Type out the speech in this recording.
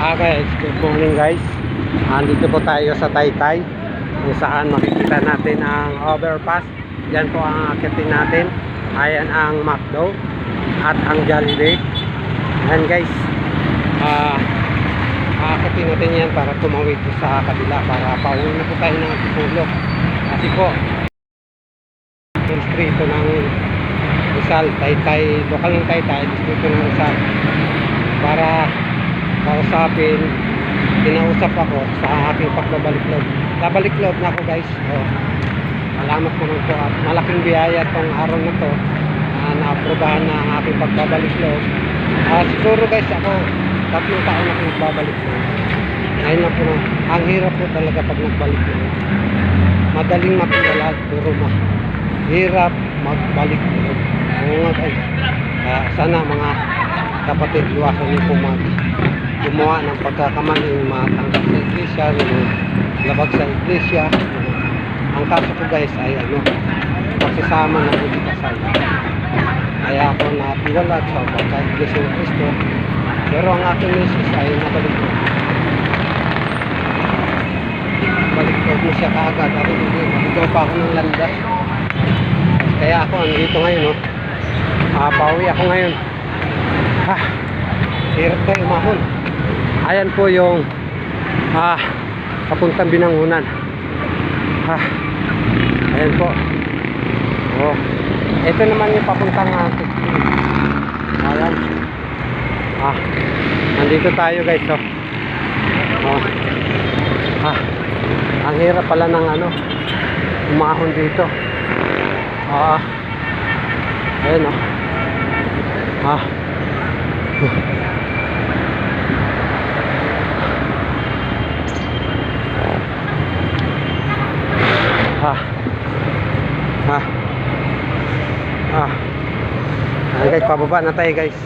Guys, good morning guys. Andito po tayo sa Taytay, kung saan makikita natin ang overpass. Yan po ang akitin natin. Ayan ang McDo at ang Jollibee. Ayan guys, akitin natin yan para tumawid sa kabila, para pauwi na po tayo ng Antipolo. Kasi po distrito ng Rizal, Taytay, lokal ng Taytay, distrito ng Rizal, para kausapin. Kinausap ako sa aking pagbabalik-loob. Babalik-loob na ako guys. Salamat naman po at malaking biyaya tong araw na to, na-aprobahan na ang aking pagbabalik-loob. Siguro guys, ako 3 taon na nagbabalik-loob. Ngayon lang po na, ang hirap po talaga pag nagbalik-loob. Madaling mapilala, pero hirap magbalik-loob. Oo nga guys. Sana mga kapatid, iwasan niyo po gumawa ng pagkakamaling matanggal sa iglesia, labag sa iglesia. Ang kaso ko guys ay pagsasama ng hindi kasal. Kaya ako natiwala sa pagka-iglesia ng Cristo, pero ang aking misis ay nabalik-loob. Balik-loob na siya kaagad. Ako hindi, maligaw pa ako ng landas. Kaya ako andito ngayon, pauwi ako ngayon. Hirap tayo umahon. Ayan po yung papuntang Binangonan. Ayan po. Ito naman yung papuntang ayan. Nandito tayo guys. Ang hirap pala ng umahon dito. Ayan Ayan guys, pababa na tayo guys.